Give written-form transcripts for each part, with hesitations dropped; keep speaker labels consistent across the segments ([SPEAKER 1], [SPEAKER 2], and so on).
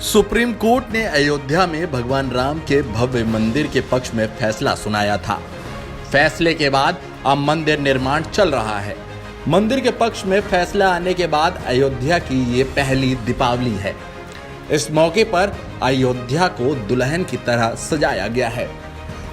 [SPEAKER 1] Supreme court ने अयोध्या में भगवान राम के भव्य मंदिर के पक्ष में फैसला सुनाया था। फैसले के बाद अब मंदिर निर्माण चल रहा है। मंदिर के पक्ष में फैसला आने के बाद अयोध्या की ये पहली दीपावली है। इस मौके पर अयोध्या को दुल्हन की तरह सजाया गया है।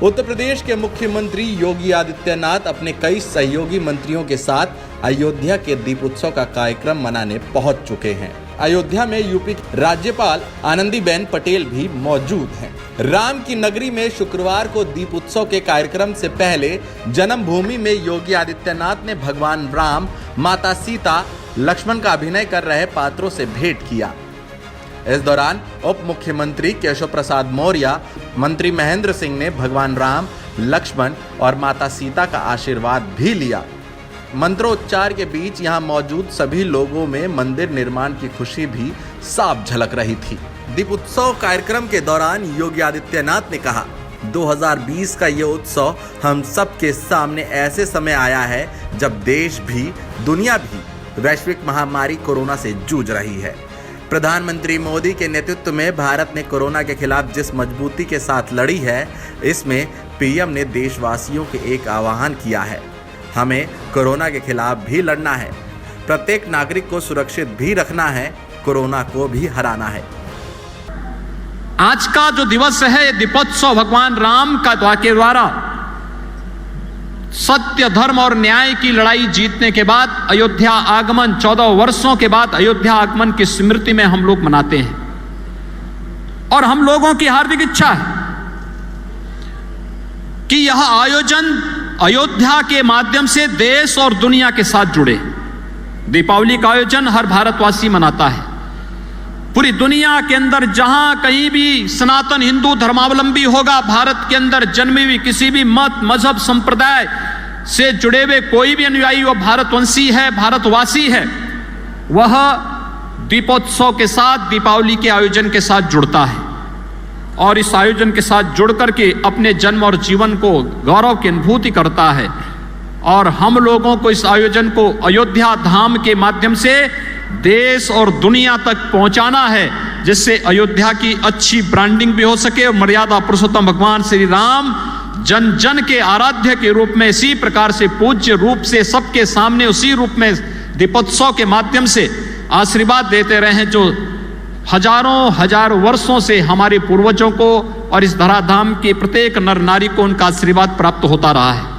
[SPEAKER 1] उत्तर प्रदेश के मुख्यमंत्री योगी आदित्यनाथ अपने कई सहयोगी मंत्रियों के साथ अयोध्या के दीपोत्सव का कार्यक्रम मनाने पहुंच चुके हैं। अयोध्या में यूपी की राज्यपाल आनंदीबेन पटेल भी मौजूद हैं। राम की नगरी में शुक्रवार को दीपोत्सव के कार्यक्रम से पहले जन्मभूमि में योगी आदित्यनाथ ने भगवान राम, माता सीता, लक्ष्मण का अभिनय कर रहे पात्रों से भेंट किया। इस दौरान उप मुख्यमंत्री केशव प्रसाद मौर्य, मंत्री महेंद्र सिंह ने भगवान राम, लक्ष्मण और माता सीता का आशीर्वाद भी लिया। मंत्रोच्चार के बीच यहां मौजूद सभी लोगों में मंदिर निर्माण की खुशी भी साफ झलक रही थी। दीपोत्सव कार्यक्रम के दौरान योगी आदित्यनाथ ने कहा, 2020 का ये उत्सव हम सबके सामने ऐसे समय आया है जब देश भी दुनिया भी वैश्विक महामारी कोरोना से जूझ रही है। प्रधानमंत्री मोदी के नेतृत्व में भारत ने कोरोना के खिलाफ जिस मजबूती के साथ लड़ी है, इसमें पीएम ने देशवासियों के एक आह्वान किया है। हमें कोरोना के खिलाफ भी लड़ना है, प्रत्येक नागरिक को सुरक्षित भी रखना है, कोरोना को भी हराना है।
[SPEAKER 2] आज का जो दिवस है, दीपोत्सव भगवान राम का द्वारा सत्य, धर्म और न्याय की लड़ाई जीतने के बाद अयोध्या आगमन, 14 वर्षों के बाद अयोध्या आगमन की स्मृति में हम लोग मनाते हैं। और हम लोगों की हार्दिक इच्छा है कि यह आयोजन अयोध्या के माध्यम से देश और दुनिया के साथ जुड़े। दीपावली का आयोजन हर भारतवासी मनाता है। पूरी दुनिया के अंदर जहां कहीं भी सनातन हिंदू धर्मावलंबी होगा, भारत के अंदर जन्मे हुए किसी भी मत, मजहब, संप्रदाय से जुड़े हुए कोई भी अनुयायी वो भारतवंशी है, भारतवासी है, वह दीपोत्सव के साथ, दीपावली के आयोजन के साथ जुड़ता है और इस आयोजन के साथ जुड़ करके अपने जन्म और जीवन को गौरव की अनुभूति करता है। और हम लोगों को इस आयोजन को अयोध्या धाम के माध्यम से देश और दुनिया तक पहुंचाना है, जिससे अयोध्या की अच्छी ब्रांडिंग भी हो सके और मर्यादा पुरुषोत्तम भगवान श्री राम जन जन के आराध्य के रूप में, इसी प्रकार से पूज्य रूप से सबके सामने उसी रूप में दीपोत्सव के माध्यम से आशीर्वाद देते रहे, जो हजारों वर्षों से हमारे पूर्वजों को और इस धराधाम के प्रत्येक नर नारी को उनका आशीर्वाद प्राप्त होता रहा है।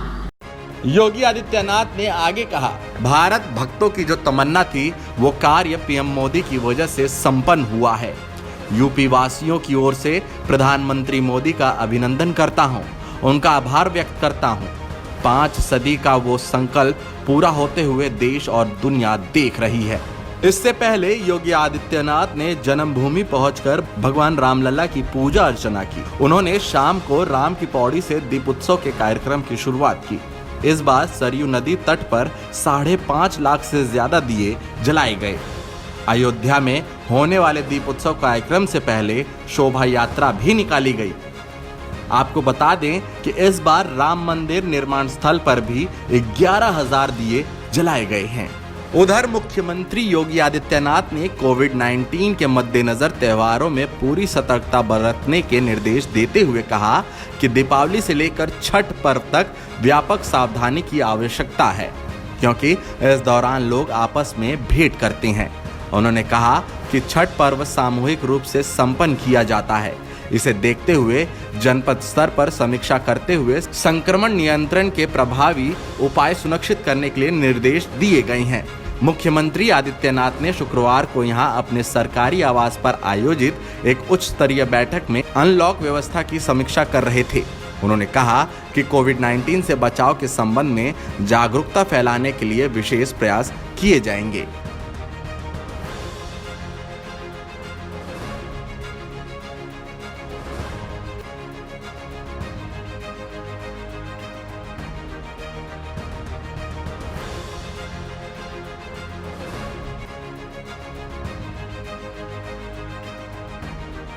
[SPEAKER 1] योगी आदित्यनाथ ने आगे कहा, भारत भक्तों की जो तमन्ना थी वो कार्य पीएम मोदी की वजह से संपन्न हुआ है। यूपी वासियों की ओर से प्रधानमंत्री मोदी का अभिनंदन करता हूं, उनका आभार व्यक्त करता हूं। 5 सदी का वो संकल्प पूरा होते हुए देश और दुनिया देख रही है। इससे पहले योगी आदित्यनाथ ने जन्मभूमि पहुंचकर भगवान रामलला की पूजा अर्चना की। उन्होंने शाम को राम की पौड़ी से दीपोत्सव के कार्यक्रम की शुरुआत की। इस बार सरयू नदी तट पर 5.5 लाख से ज्यादा दिए जलाए गए। अयोध्या में होने वाले दीपोत्सव कार्यक्रम से पहले शोभा यात्रा भी निकाली गई। आपको बता दें कि इस बार राम मंदिर निर्माण स्थल पर भी 11,000 दिए जलाए गए हैं। उधर मुख्यमंत्री योगी आदित्यनाथ ने कोविड-19 के मद्देनजर त्योहारों में पूरी सतर्कता बरतने के निर्देश देते हुए कहा कि दीपावली से लेकर छठ पर्व तक व्यापक सावधानी की आवश्यकता है, क्योंकि इस दौरान लोग आपस में भेंट करते हैं। उन्होंने कहा कि छठ पर्व सामूहिक रूप से संपन्न किया जाता है। इसे देखते हुए जनपद स्तर पर समीक्षा करते हुए संक्रमण नियंत्रण के प्रभावी उपाय सुनिश्चित करने के लिए निर्देश दिए गए हैं। मुख्यमंत्री आदित्यनाथ ने शुक्रवार को यहां अपने सरकारी आवास पर आयोजित एक उच्च स्तरीय बैठक में अनलॉक व्यवस्था की समीक्षा कर रहे थे। उन्होंने कहा कि कोविड-19 से बचाव के संबंध में जागरूकता फैलाने के लिए विशेष प्रयास किए जाएंगे।